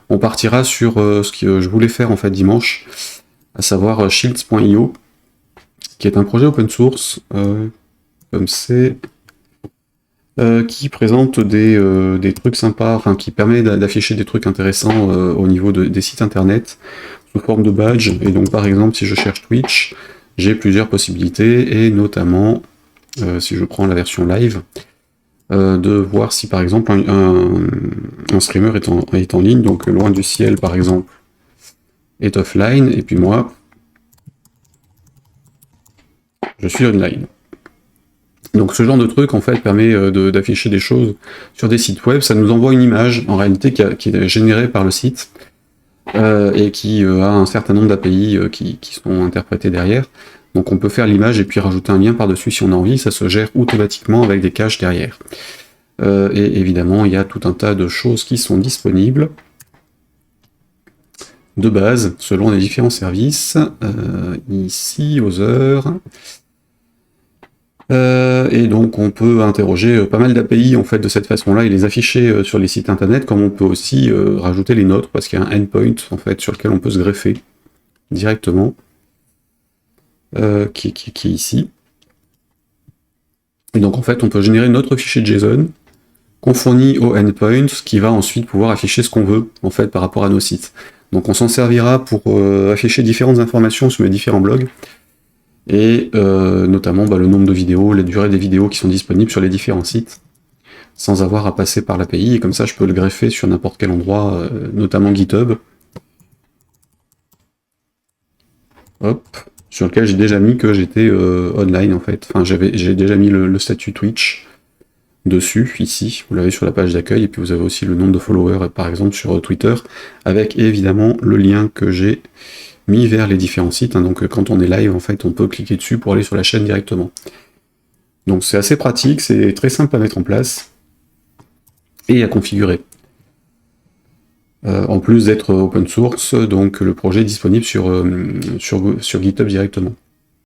on partira sur ce que je voulais faire en fait dimanche, à savoir shields.io, qui est un projet open source, comme c'est, qui présente des trucs sympas, enfin qui permet d'afficher des trucs intéressants au niveau des sites internet, sous forme de badge. Et donc par exemple, si je cherche Twitch, j'ai plusieurs possibilités, et notamment, si je prends la version live, de voir si par exemple un streamer est en ligne, donc loin du ciel par exemple, est offline, et puis moi, je suis online. Donc ce genre de truc en fait permet d'afficher des choses sur des sites web. Ça nous envoie une image en réalité qui est générée par le site, et qui a un certain nombre d'API qui sont interprétés derrière. Donc on peut faire l'image et puis rajouter un lien par-dessus si on a envie. Ça se gère automatiquement avec des caches derrière. Et évidemment il y a tout un tas de choses qui sont disponibles de base selon les différents services. Ici aux heures. Et donc on peut interroger pas mal d'API en fait de cette façon-là et les afficher sur les sites internet, comme on peut aussi rajouter les nôtres, parce qu'il y a un endpoint en fait sur lequel on peut se greffer directement, qui est ici. Et donc en fait on peut générer notre fichier JSON qu'on fournit au endpoint, qui va ensuite pouvoir afficher ce qu'on veut en fait par rapport à nos sites. Donc on s'en servira pour afficher différentes informations sur mes différents blogs, et notamment le nombre de vidéos, la durée des vidéos qui sont disponibles sur les différents sites, sans avoir à passer par l'API, et comme ça je peux le greffer sur n'importe quel endroit, notamment GitHub, hop, sur lequel j'ai déjà mis que j'étais online en fait, enfin j'ai déjà mis le statut Twitch dessus, ici, vous l'avez sur la page d'accueil, et puis vous avez aussi le nombre de followers par exemple sur Twitter, avec évidemment le lien que j'ai mis vers les différents sites, hein. Donc quand on est live, en fait, on peut cliquer dessus pour aller sur la chaîne directement. Donc c'est assez pratique, c'est très simple à mettre en place et à configurer. En plus d'être open source, donc le projet est disponible sur GitHub directement.